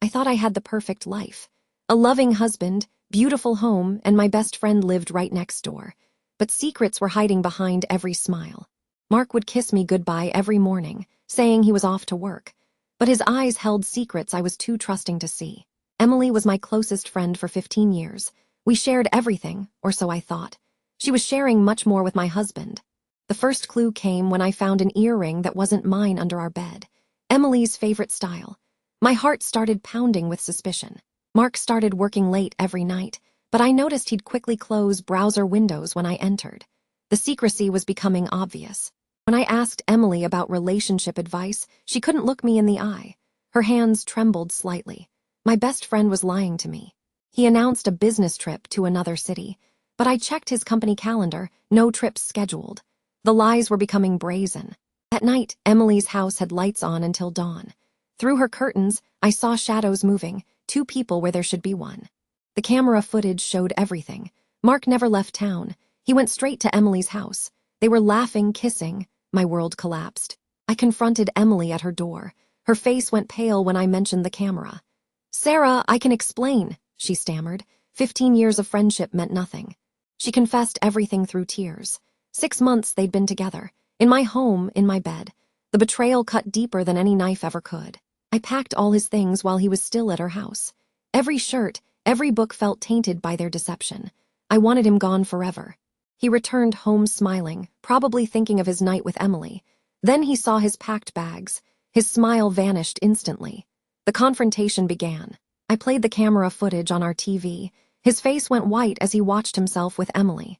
I thought I had the perfect life. A loving husband, beautiful home, and my best friend lived right next door. But secrets were hiding behind every smile. Mark would kiss me goodbye every morning, saying he was off to work. But his eyes held secrets I was too trusting to see. Emily was my closest friend for 15 years. We shared everything, or so I thought. She was sharing much more with my husband. The first clue came when I found an earring that wasn't mine under our bed. Emily's favorite style. My heart started pounding with suspicion. Mark started working late every night, but I noticed he'd quickly close browser windows when I entered. The secrecy was becoming obvious. When I asked Emily about relationship advice, she couldn't look me in the eye. Her hands trembled slightly. My best friend was lying to me. He announced a business trip to another city, but I checked his company calendar, no trips scheduled. The lies were becoming brazen. At night, Emily's house had lights on until dawn. Through her curtains, I saw shadows moving, 2 people where there should be one. The camera footage showed everything. Mark never left town. He went straight to Emily's house. They were laughing, kissing. My world collapsed. I confronted Emily at her door. Her face went pale when I mentioned the camera. "Sarah, I can explain," she stammered. 15 years of friendship meant nothing. She confessed everything through tears. 6 months they'd been together. In my home, in my bed. The betrayal cut deeper than any knife ever could. I packed all his things while he was still at her house. Every shirt, every book felt tainted by their deception. I wanted him gone forever. He returned home smiling, probably thinking of his night with Emily. Then he saw his packed bags. His smile vanished instantly. The confrontation began. I played the camera footage on our TV. His face went white as he watched himself with Emily.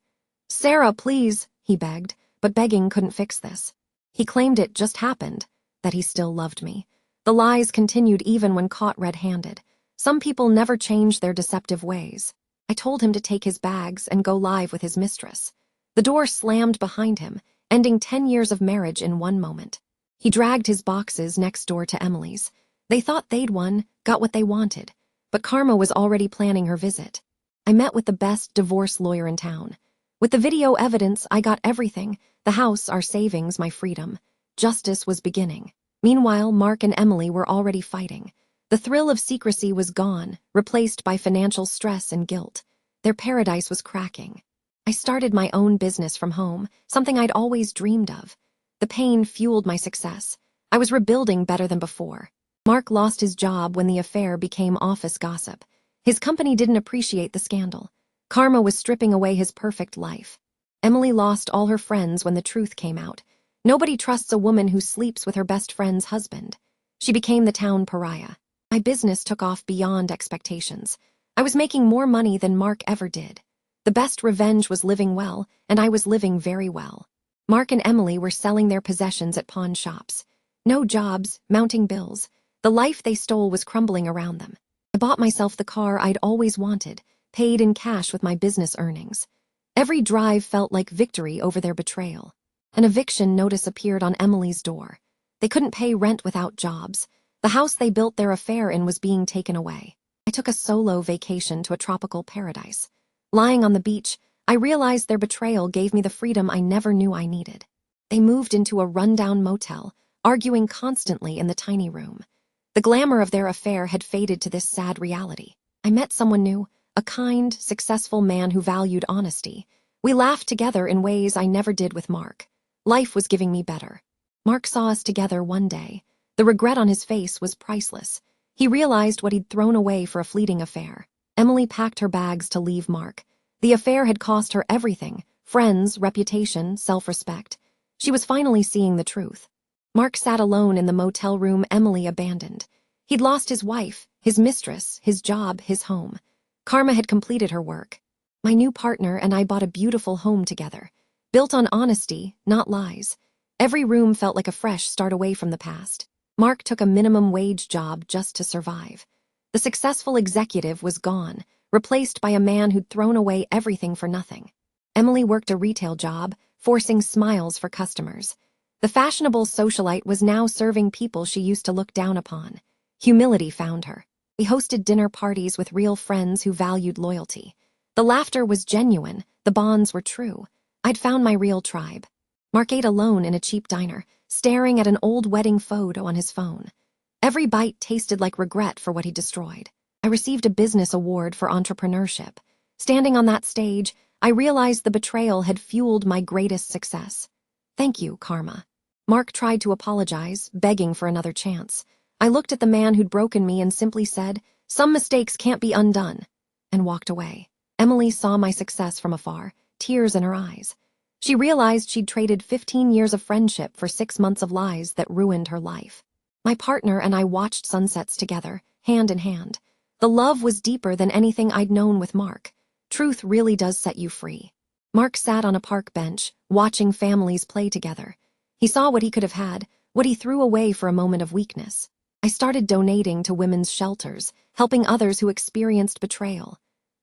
"Sarah, please," he begged, but begging couldn't fix this. He claimed it just happened, that he still loved me. The lies continued even when caught red-handed. Some people never change their deceptive ways. I told him to take his bags and go live with his mistress. The door slammed behind him, ending 10 years of marriage in one moment. He dragged his boxes next door to Emily's. They thought they'd won, got what they wanted, but karma was already planning her visit. I met with the best divorce lawyer in town. With the video evidence, I got everything: the house, our savings, my freedom. Justice was beginning. Meanwhile, Mark and Emily were already fighting. The thrill of secrecy was gone, replaced by financial stress and guilt. Their paradise was cracking. I started my own business from home, something I'd always dreamed of. The pain fueled my success. I was rebuilding better than before. Mark lost his job when the affair became office gossip. His company didn't appreciate the scandal. Karma was stripping away his perfect life. Emily lost all her friends when the truth came out. Nobody trusts a woman who sleeps with her best friend's husband. She became the town pariah. My business took off beyond expectations. I was making more money than Mark ever did. The best revenge was living well, and I was living very well. Mark and Emily were selling their possessions at pawn shops. No jobs, mounting bills. The life they stole was crumbling around them. I bought myself the car I'd always wanted, paid in cash with my business earnings. Every drive felt like victory over their betrayal. An eviction notice appeared on Emily's door. They couldn't pay rent without jobs. The house they built their affair in was being taken away. I took a solo vacation to a tropical paradise. Lying on the beach, I realized their betrayal gave me the freedom I never knew I needed. They moved into a rundown motel, arguing constantly in the tiny room. The glamour of their affair had faded to this sad reality. I met someone new, a kind, successful man who valued honesty. We laughed together in ways I never did with Mark. Life was giving me better. Mark saw us together one day. The regret on his face was priceless. He realized what he'd thrown away for a fleeting affair. Emily packed her bags to leave Mark. The affair had cost her everything: friends, reputation, self-respect. She was finally seeing the truth. Mark sat alone in the motel room Emily abandoned. He'd lost his wife, his mistress, his job, his home. Karma had completed her work. My new partner and I bought a beautiful home together, built on honesty, not lies. Every room felt like a fresh start away from the past. Mark took a minimum wage job just to survive. The successful executive was gone, replaced by a man who'd thrown away everything for nothing. Emily worked a retail job, forcing smiles for customers. The fashionable socialite was now serving people she used to look down upon. Humility found her. We hosted dinner parties with real friends who valued loyalty. The laughter was genuine, the bonds were true. I'd found my real tribe. Mark ate alone in a cheap diner, staring at an old wedding photo on his phone. Every bite tasted like regret for what he destroyed. I received a business award for entrepreneurship. Standing on that stage, I realized the betrayal had fueled my greatest success. Thank you, Karma. Mark tried to apologize, begging for another chance. I looked at the man who'd broken me and simply said, "Some mistakes can't be undone," and walked away. Emily saw my success from afar, tears in her eyes. She realized she'd traded 15 years of friendship for 6 months of lies that ruined her life. My partner and I watched sunsets together, hand in hand. The love was deeper than anything I'd known with Mark. Truth really does set you free. Mark sat on a park bench, watching families play together. He saw what he could have had, what he threw away for a moment of weakness. I started donating to women's shelters, helping others who experienced betrayal.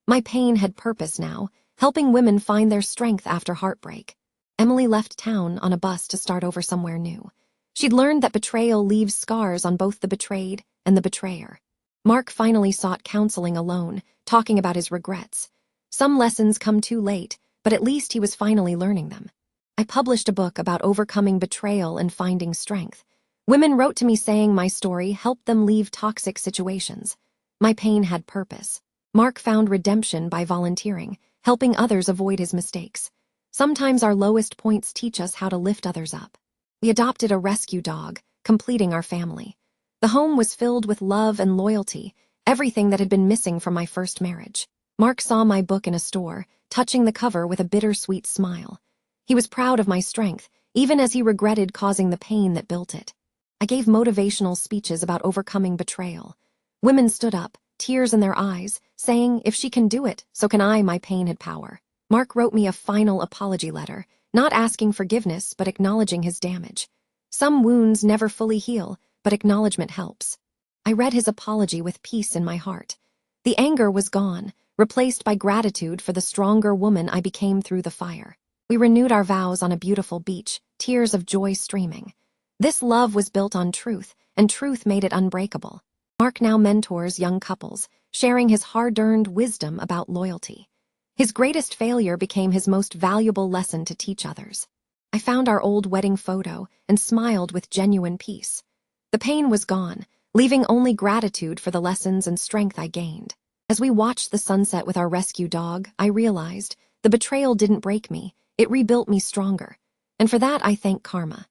My pain had purpose now, helping women find their strength after heartbreak. Emily left town on a bus to start over somewhere new. She'd learned that betrayal leaves scars on both the betrayed and the betrayer. Mark finally sought counseling alone, talking about his regrets. Some lessons come too late, but at least he was finally learning them. I published a book about overcoming betrayal and finding strength. Women wrote to me saying my story helped them leave toxic situations. My pain had purpose. Mark found redemption by volunteering, helping others avoid his mistakes. Sometimes our lowest points teach us how to lift others up. We adopted a rescue dog, completing our family. The home was filled with love and loyalty, everything that had been missing from my first marriage. Mark saw my book in a store, touching the cover with a bittersweet smile. He was proud of my strength, even as he regretted causing the pain that built it. I gave motivational speeches about overcoming betrayal. Women stood up, tears in their eyes, saying, "If she can do it, so can I. My pain had power." Mark wrote me a final apology letter, not asking forgiveness but acknowledging his damage. Some wounds never fully heal, but acknowledgement helps. I read his apology with peace in my heart. The anger was gone, replaced by gratitude for the stronger woman I became through the fire. We renewed our vows on a beautiful beach, tears of joy streaming. This love was built on truth, and truth made it unbreakable. Mark now mentors young couples, sharing his hard-earned wisdom about loyalty. His greatest failure became his most valuable lesson to teach others. I found our old wedding photo and smiled with genuine peace. The pain was gone, leaving only gratitude for the lessons and strength I gained. As we watched the sunset with our rescue dog, I realized the betrayal didn't break me, it rebuilt me stronger. And for that I thank Karma.